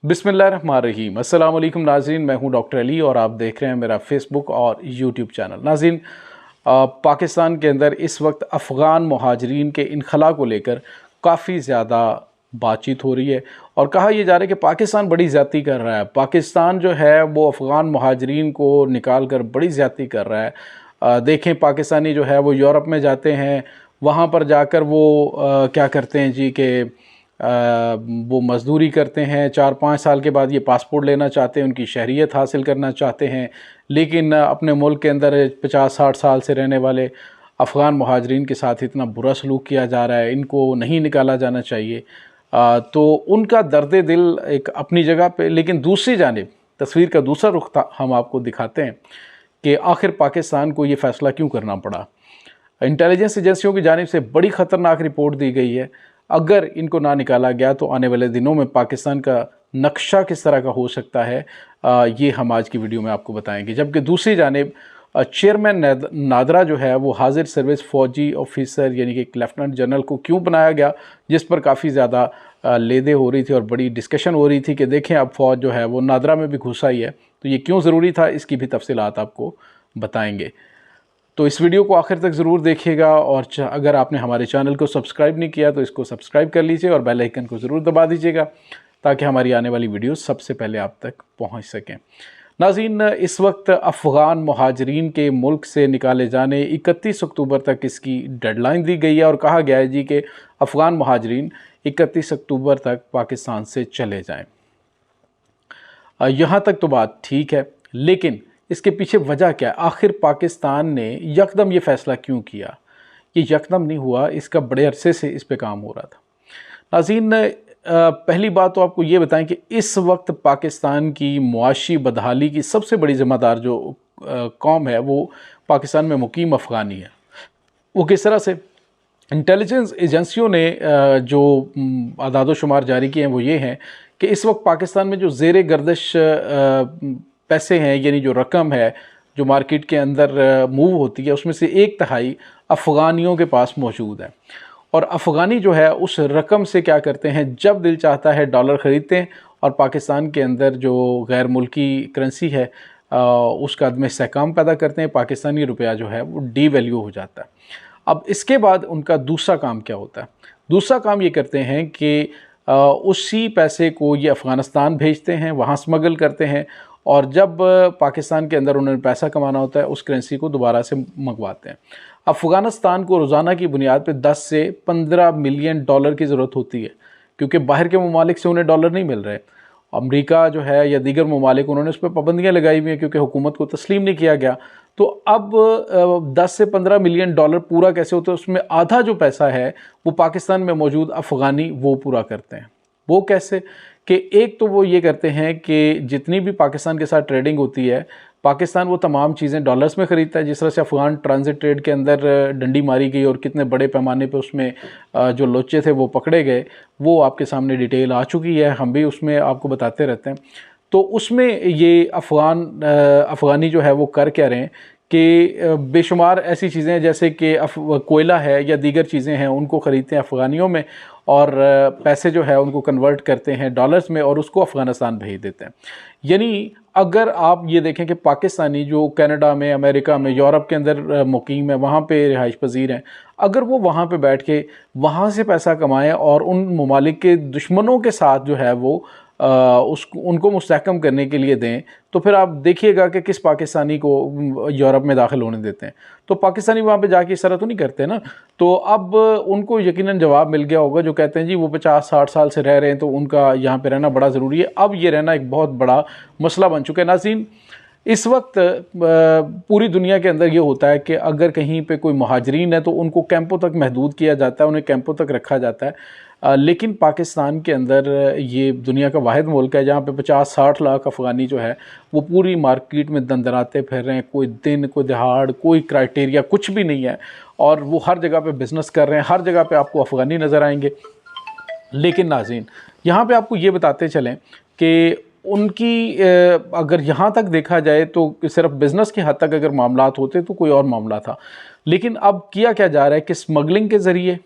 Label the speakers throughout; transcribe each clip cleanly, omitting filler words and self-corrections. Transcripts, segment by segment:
Speaker 1: बिस्मिल्लाहिर्रहमानिर्रहीम। अस्सलाम वालेकुम नाज़रीन, मैं हूं डॉक्टर अली और आप देख रहे हैं मेरा फेसबुक और यूट्यूब चैनल। नाज़रीन, पाकिस्तान के अंदर इस वक्त अफ़गान मुहाजिरीन के इनखला को लेकर काफ़ी ज़्यादा बातचीत हो रही है और कहा यह जा रहा है कि पाकिस्तान बड़ी ज़्यादती कर रहा है। पाकिस्तान जो है वो अफ़गान मुहाजिरीन को निकाल कर बड़ी ज़्यादती कर रहा है। देखें, पाकिस्तानी जो है वो यूरोप में जाते हैं, वहाँ पर जाकर वो क्या करते हैं जी कि वो मज़दूरी करते हैं। 4-5 साल के बाद ये पासपोर्ट लेना चाहते हैं, उनकी शहरियत हासिल करना चाहते हैं, लेकिन अपने मुल्क के अंदर 50-60 साल से रहने वाले अफ़गान मुहाजिरीन के साथ इतना बुरा सलूक किया जा रहा है, इनको नहीं निकाला जाना चाहिए। तो उनका दर्द दिल एक अपनी जगह पे, लेकिन दूसरी जानिब तस्वीर का दूसरा रुख हम आपको दिखाते हैं कि आखिर पाकिस्तान को ये फ़ैसला क्यों करना पड़ा। इंटेलिजेंस एजेंसियों की जानिब से बड़ी ख़तरनाक रिपोर्ट दी गई है। अगर इनको ना निकाला गया तो आने वाले दिनों में पाकिस्तान का नक्शा किस तरह का हो सकता है, ये हम आज की वीडियो में आपको बताएंगे। जबकि दूसरी जानिब चेयरमैन नादरा जो है वो हाजिर सर्विस फ़ौजी ऑफिसर यानी कि एक लेफ्टिनेंट जनरल को क्यों बनाया गया, जिस पर काफ़ी ज़्यादा लेदे हो रही थी और बड़ी डिस्कशन हो रही थी कि देखें अब फ़ौज जो है वो नादरा में भी घुस आई है, तो ये क्यों ज़रूरी था, इसकी भी तफसीलात आपको बताएंगे। तो इस वीडियो को आखिर तक ज़रूर देखिएगा और अगर आपने हमारे चैनल को सब्सक्राइब नहीं किया तो इसको सब्सक्राइब कर लीजिए और बेल आइकन को ज़रूर दबा दीजिएगा ताकि हमारी आने वाली वीडियो सबसे पहले आप तक पहुंच सकें। नाज़रीन, इस वक्त अफ़गान मुहाजिरीन के मुल्क से निकाले जाने 31 अक्टूबर तक इसकी डेडलाइन दी गई है और कहा गया है जी कि अफ़गान मुहाजिरीन 31 अक्टूबर तक पाकिस्तान से चले जाएँ। यहाँ तक तो बात ठीक है, लेकिन इसके पीछे वजह क्या है? आखिर पाकिस्तान ने यकदम ये फ़ैसला क्यों किया? ये यकदम नहीं हुआ, इसका बड़े अरसे से इस पे काम हो रहा था। नाज़रीन, पहली बात तो आपको ये बताएं कि इस वक्त पाकिस्तान की मुआशी बदहाली की सबसे बड़ी ज़िम्मेदार जो कौम है वो पाकिस्तान में मुकीम अफ़गानी है। वो किस तरह से? इंटेलिजेंस एजेंसियों ने जो आदाद शुमार जारी किए हैं वो ये हैं कि इस वक्त पाकिस्तान में जो ज़ेर गर्दिश पैसे हैं, यानी जो रकम है जो मार्केट के अंदर मूव होती है, उसमें से 1/3 अफ़गानियों के पास मौजूद है। और अफ़गानी जो है उस रकम से क्या करते हैं, जब दिल चाहता है डॉलर ख़रीदते हैं और पाकिस्तान के अंदर जो गैर मुल्की करेंसी है उसका अदम इस्तेहकाम पैदा करते हैं। पाकिस्तानी रुपया जो है वो डीवैल्यू हो जाता है। अब इसके बाद उनका दूसरा काम क्या होता है? दूसरा काम ये करते हैं कि उसी पैसे को ये अफ़गानिस्तान भेजते हैं, वहाँ स्मगल करते हैं और जब पाकिस्तान के अंदर उन्होंने पैसा कमाना होता है उस करेंसी को दोबारा से मंगवाते हैं। अफ़गानिस्तान को रोज़ाना की बुनियाद पे 10 से 15 मिलियन डॉलर की ज़रूरत होती है, क्योंकि बाहर के ममालिक से उन्हें डॉलर नहीं मिल रहे। अमेरिका जो है या दीगर ममालिक, उन्होंने उस पर पाबंदियाँ लगाई हुई हैं क्योंकि हुकूमत को तस्लीम नहीं किया गया। तो अब 10 से 15 मिलियन डॉलर पूरा कैसे होता है? उसमें आधा जो पैसा है वो पाकिस्तान में मौजूद अफ़गानी वो पूरा करते हैं। वो कैसे? कि एक तो वो ये करते हैं कि जितनी भी पाकिस्तान के साथ ट्रेडिंग होती है, पाकिस्तान वो तमाम चीज़ें डॉलर्स में ख़रीदता है। जिस तरह से अफ़गान ट्रांजिट ट्रेड के अंदर डंडी मारी गई और कितने बड़े पैमाने पे उसमें जो लोचे थे वो पकड़े गए, वो आपके सामने डिटेल आ चुकी है, हम भी उसमें आपको बताते रहते हैं। तो उसमें ये अफ़गानी जो है वो कर क्या रहे हैं कि बेशुमार ऐसी चीज़ें जैसे कि कोयला है या दीगर चीज़ें हैं उनको ख़रीदते हैं अफ़गानियों में और पैसे जो है उनको कन्वर्ट करते हैं डॉलर्स में और उसको अफ़गानिस्तान भेज देते हैं। यानी अगर आप ये देखें कि पाकिस्तानी जो कनाडा में, अमेरिका में, यूरोप के अंदर मुकीम है, वहाँ पे रिहाइश पजीर हैं, अगर वो वहाँ पे बैठ के वहाँ से पैसा कमाएँ और उन ममालिक के दुश्मनों के साथ जो है वो उनको मुस्तहकम करने के लिए दें, तो फिर आप देखिएगा कि किस पाकिस्तानी को यूरोप में दाखिल होने देते हैं। तो पाकिस्तानी वहाँ पे जाके इस तरह तो नहीं करते ना। तो अब उनको यकीनन जवाब मिल गया होगा जो कहते हैं जी वो 50-60 साल से रह रहे हैं तो उनका यहाँ पे रहना बड़ा ज़रूरी है। अब ये रहना एक बहुत बड़ा मसला बन चुका है। नाज़रीन, इस वक्त पूरी दुनिया के अंदर ये होता है कि अगर कहीं पे कोई मुहाजिरीन है तो उनको कैंपों तक महदूद किया जाता है, उन्हें कैंपों तक रखा जाता है। लेकिन पाकिस्तान के अंदर ये दुनिया का वाहिद मुल्क है जहाँ पे 50-60 लाख अफ़गानी जो है वो पूरी मार्केट में दंदनाते फिर रहे हैं। कोई दिन, कोई दिहाड़, कोई क्राइटेरिया कुछ भी नहीं है और वो हर जगह पे बिज़नेस कर रहे हैं। हर जगह पे आपको अफ़गानी नज़र आएंगे। लेकिन नाज़रीन, यहाँ पे आपको ये बताते चलें कि उनकी अगर यहाँ तक देखा जाए तो सिर्फ बिज़नेस की हद तक अगर मामलात होते तो कोई और मामला था, लेकिन अब किया क्या जा रहा है कि स्मगलिंग के ज़रिए,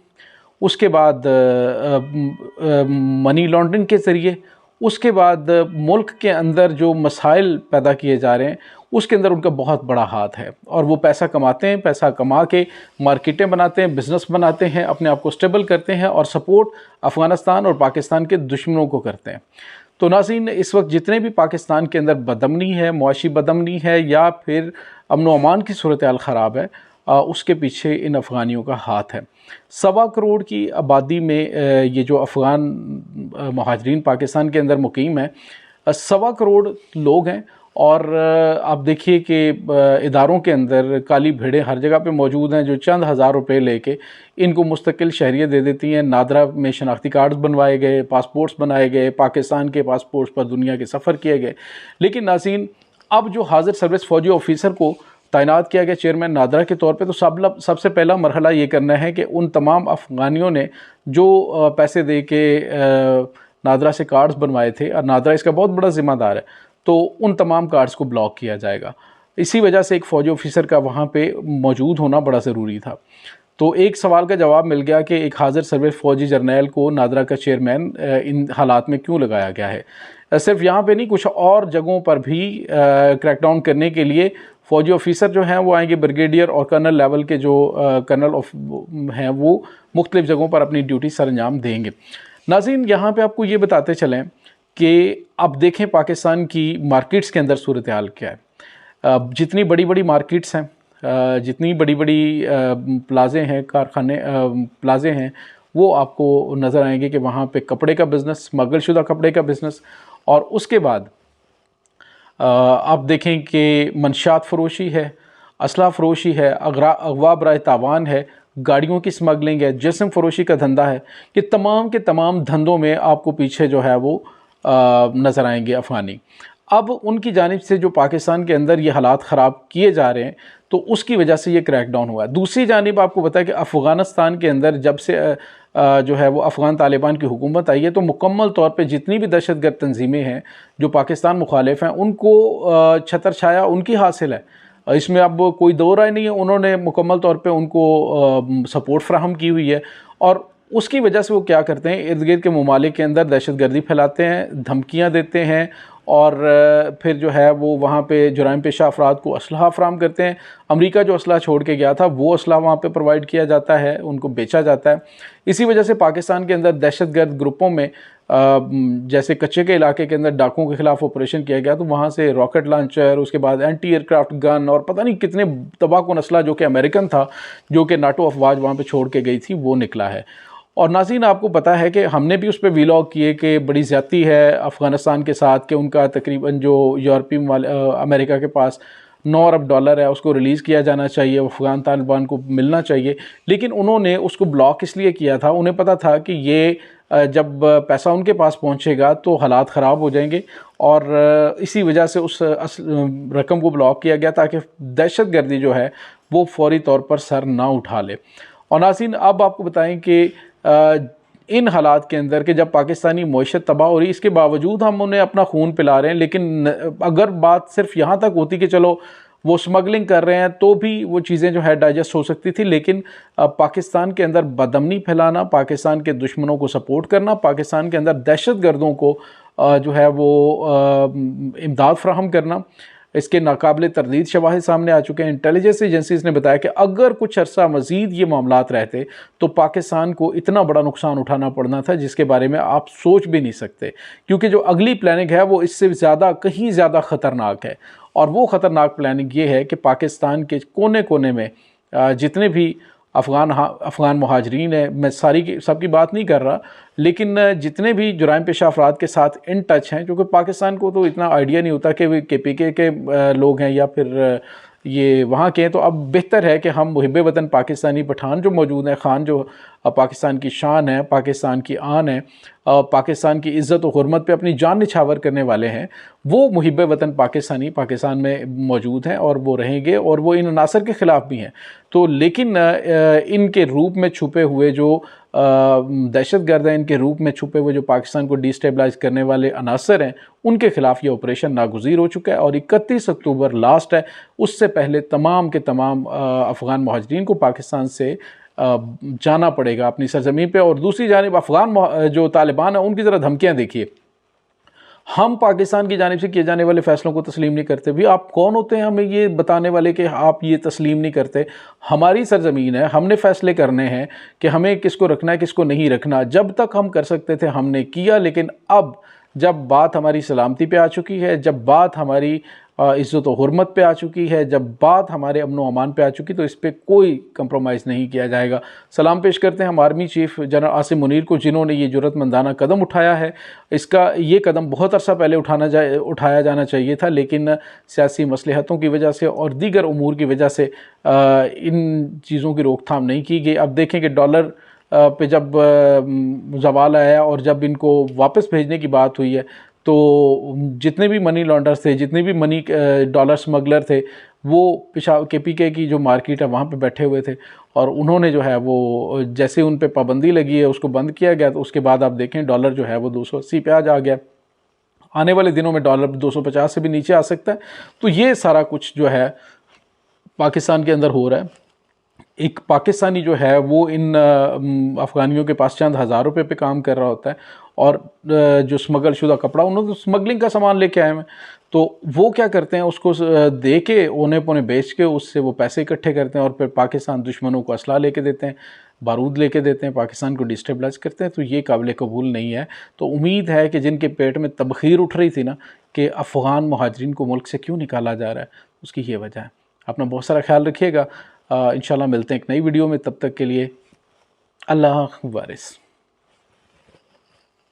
Speaker 1: उसके बाद मनी लॉन्ड्रिंग के ज़रिए उसके बाद मुल्क के अंदर जो मसाइल पैदा किए जा रहे हैं उसके अंदर उनका बहुत बड़ा हाथ है, और वो पैसा कमाते हैं, पैसा कमा के मार्केटें बनाते हैं, बिज़नेस बनाते हैं, अपने आप को स्टेबल करते हैं और सपोर्ट अफ़गानिस्तान और पाकिस्तान के दुश्मनों को करते हैं। तो नाज़रीन, इस वक्त जितने भी पाकिस्तान के अंदर बदअमनी है, मुआशी बदअमनी है या फिर अमन व अमान की सूरत हाल ख़राब है, उसके पीछे इन अफ़गानियों का हाथ है। 1.25 करोड़ की आबादी में ये जो अफ़गान महाजरीन पाकिस्तान के अंदर मुकीम है, 1.25 करोड़ लोग हैं। और आप देखिए कि इदारों के अंदर काली भेड़ें हर जगह पे मौजूद हैं जो चंद हज़ार रुपए लेके इनको मुस्तकिल शहरियत दे देती हैं। नादरा में शनाख्ती कार्ड्स बनवाए गए, पासपोर्ट्स बनाए गए, पाकिस्तान के पासपोर्ट्स पर दुनिया के सफ़र किए गए। लेकिन नाज़रीन, अब जो हाजिर सर्विस फ़ौजी ऑफिसर को तैनात किया गया चेयरमैन नादरा के तौर पे, तो सबसे पहला मरहला ये करना है कि उन तमाम अफ़गानियों ने जो पैसे दे के नादरा से कार्ड्स बनवाए थे, और नादरा इसका बहुत बड़ा ज़िम्मेदार है, तो उन तमाम कार्ड्स को ब्लॉक किया जाएगा। इसी वजह से एक फ़ौजी ऑफिसर का वहाँ पे मौजूद होना बड़ा ज़रूरी था। तो एक सवाल का जवाब मिल गया कि एक हाजिर सर्विस फ़ौजी जर्नैल को नादरा का चेयरमैन इन हालात में क्यों लगाया गया है। सिर्फ यहाँ पे नहीं, कुछ और जगहों पर भी क्रैकडाउन करने के लिए फ़ौजी ऑफिसर जो हैं वो आएंगे। ब्रिगेडियर और कर्नल लेवल के जो कर्नल हैं वो मुख्तलिफ़ जगहों पर अपनी ड्यूटी सर अंजाम देंगे। नाज़रीन, यहाँ पे आपको ये बताते चलें कि अब देखें पाकिस्तान की मार्केट्स के अंदर सूरत हाल क्या है। जितनी बड़ी बड़ी मार्केट्स हैं, जितनी बड़ी बड़ी प्लाजे हैं, कारखाने प्लाजे हैं, वो आपको नज़र आएंगे कि वहाँ पे कपड़े का बिज़नेस, स्मगलशुदा कपड़े का बिज़नेस, और उसके बाद आप देखें कि मंशात फ़रोशी है, असला फ़रोशी है, अगवा बराए तावान है, गाड़ियों की स्मगलिंग है, जिस्म फ़रोशी का धंधा है। ये तमाम के तमाम धंधों में आपको पीछे जो है वो नज़र आएंगे अफ़गानी। अब उनकी जानिब से जो पाकिस्तान के अंदर ये हालात ख़राब किए जा रहे हैं, तो उसकी वजह से ये क्रैकडाउन हुआ है। दूसरी जानिब आपको पता है कि अफ़गानिस्तान के अंदर जब से जो है वो अफ़गान तालिबान की हुकूमत आई है, तो मुकम्मल तौर पे जितनी भी दहशतगर्द तंजीमें हैं जो पाकिस्तान मुखालिफ हैं, उनको छतर छाया उनकी हासिल है। इसमें अब कोई दो राय नहीं है। उन्होंने मुकम्मल तौर पे उनको सपोर्ट फ्राहम की हुई है, और उसकी वजह से वो क्या करते हैं, इर्द गिर्द के ममालिक के अंदर दहशतगर्दी फैलाते हैं, धमकियाँ देते हैं, और फिर जो है वो वहाँ पे जुराइम पेशा अफराद को असलहा फराहम करते हैं। अमेरिका जो असलहा छोड़ के गया था वो असलहा वहाँ पे प्रोवाइड किया जाता है, उनको बेचा जाता है। इसी वजह से पाकिस्तान के अंदर दहशतगर्द ग्रुपों में जैसे कच्चे के इलाके के अंदर डाकुओं के खिलाफ ऑपरेशन किया गया, तो वहाँ से रॉकेट लॉन्चर, उसके बाद एंटी एयरक्राफ्ट गन और पता नहीं कितने तबाहकुन असला जो कि अमेरिकन था, जो कि नाटो अफवाज वहाँ पे छोड़ के गई थी, वो निकला है। और नाज़रीन, आपको पता है कि हमने भी उस पर व्लॉग किए कि बड़ी ज़्यादती है अफ़गानिस्तान के साथ, कि उनका तकरीबन जो यूरोपीय वाले अमेरिका के पास $9 अरब है, उसको रिलीज़ किया जाना चाहिए, अफ़गान तालिबान को मिलना चाहिए। लेकिन उन्होंने उसको ब्लॉक इसलिए किया था, उन्हें पता था कि ये जब पैसा उनके पास पहुंचेगा तो हालात ख़राब हो जाएंगे, और इसी वजह से उस रकम को ब्लॉक किया गया ताकि दहशतगर्दी जो है वो फौरी तौर पर सर ना उठा ले। और नाज़रीन, अब आपको बताएं कि इन हालात के अंदर कि जब पाकिस्तानी मईशत तबाह हो रही, इसके बावजूद हम उन्हें अपना खून पिला रहे हैं। लेकिन अगर बात सिर्फ यहाँ तक होती कि चलो वो स्मगलिंग कर रहे हैं, तो भी वो चीज़ें जो है डाइजेस्ट हो सकती थी। लेकिन पाकिस्तान के अंदर बदअमनी फैलाना, पाकिस्तान के दुश्मनों को सपोर्ट करना, पाकिस्तान के अंदर दहशतगर्दों को जो है वो इमदाद फ्राहम करना, इसके नाकाबिले तरदीद शवाहिद सामने आ चुके हैं। इंटेलिजेंस एजेंसीज ने बताया कि अगर कुछ अरसा मज़ीद ये मामलात रहते तो पाकिस्तान को इतना बड़ा नुकसान उठाना पड़ना था जिसके बारे में आप सोच भी नहीं सकते, क्योंकि जो अगली प्लानिंग है वो इससे ज़्यादा, कहीं ज़्यादा ख़तरनाक है। और वो ख़तरनाक प्लानिंग ये है कि पाकिस्तान के कोने कोने में जितने भी अफ़गान मुहाजरीन है, मैं सबकी बात नहीं कर रहा, लेकिन जितने भी जुराइम पेशा अफराद के साथ इन टच हैं, क्योंकि पाकिस्तान को तो इतना आइडिया नहीं होता कि वे KPK के लोग हैं या फिर ये वहाँ के हैं। तो अब बेहतर है कि हम मुहिब वतन पाकिस्तानी पठान जो मौजूद हैं, खान जो पाकिस्तान की शान है, पाकिस्तान की आन है, पाकिस्तान की इज़्ज़त और हुर्मत पे अपनी जान निछावर करने वाले हैं, वो मुहिब वतन पाकिस्तानी पाकिस्तान में मौजूद हैं और वो रहेंगे, और वो इन अनासर के ख़िलाफ़ भी हैं। तो लेकिन इनके रूप में छुपे हुए जो दहशतगर्द हैं, इनके रूप में छुपे हुए जो पाकिस्तान को डिस्टेबलाइज करने वाले अनासर हैं, उनके ख़िलाफ़ ये ऑपरेशन नागुज़ीर हो चुका है। और 31 अक्टूबर लास्ट है, उससे पहले तमाम के तमाम अफ़गान मुहाजिरीन को पाकिस्तान से जाना पड़ेगा अपनी सरज़मीन पे। और दूसरी जानिब अफ़गान जो तालिबान है, उनकी ज़रा धमकियाँ देखिए। हम पाकिस्तान की जानिब से किए जाने वाले फ़ैसलों को तस्लीम नहीं करते। भी आप कौन होते हैं हमें ये बताने वाले कि आप ये तस्लीम नहीं करते? हमारी सरज़मीन है, हमने फ़ैसले करने हैं कि हमें किसको रखना है, किसको नहीं रखना। जब तक हम कर सकते थे हमने किया, लेकिन अब जब बात हमारी सलामती पे आ चुकी है, जब बात हमारी इज़्ज़त व हुर्मत पे आ चुकी है, जब बात हमारे अमन व अमान पे आ चुकी, तो इस पर कोई कंप्रोमाइज़ नहीं किया जाएगा। सलाम पेश करते हैं हम army chief general Asim Munir को, जिन्होंने ये जुर्रतमंदाना कदम उठाया है। इसका ये कदम बहुत अरसा पहले उठाया जाना चाहिए था, लेकिन सियासी मसलहतों की वजह से और दीगर उमूर की वजह से इन चीज़ों की रोकथाम नहीं की गई। अब देखें कि डॉलर पे जब ज़वाल आया और जब इनको वापस भेजने की बात हुई है, तो जितने भी मनी लॉन्डर्स थे, जितने भी मनी डॉलर स्मगलर थे, वो पेशावर KPK की जो मार्केट है वहाँ पे बैठे हुए थे, और उन्होंने जो है वो जैसे उन पे पाबंदी लगी है उसको बंद किया गया, तो उसके बाद आप देखें डॉलर जो है वो 280 पे आज आ गया। आने वाले दिनों में डॉलर 250 से भी नीचे आ सकता है। तो ये सारा कुछ जो है पाकिस्तान के अंदर हो रहा है। एक पाकिस्तानी जो है वो इन अफ़गानियों के पास चंद हज़ार रुपये पे काम कर रहा होता है, और जो स्मगल शुदा कपड़ा, उन्होंने तो स्मगलिंग का सामान लेके आए हैं, तो वो क्या करते हैं, उसको दे के औने पौने बेच के उससे वो पैसे इकट्ठे करते हैं, और फिर पाकिस्तान दुश्मनों को असला लेके देते हैं, बारूद लेके देते हैं, पाकिस्तान को डिस्टेबलाइज करते हैं। तो ये काबिल कबूल नहीं है। तो उम्मीद है कि जिनके पेट में तबखीर उठ रही थी ना कि अफ़गान मुहाजिरीन को मुल्क से क्यों निकाला जा रहा है, उसकी ये वजह है। अपना बहुत सारा ख्याल रखिएगा। इंशाल्लाह मिलते हैं एक नई वीडियो में, तब तक के लिए अल्लाह वारिस।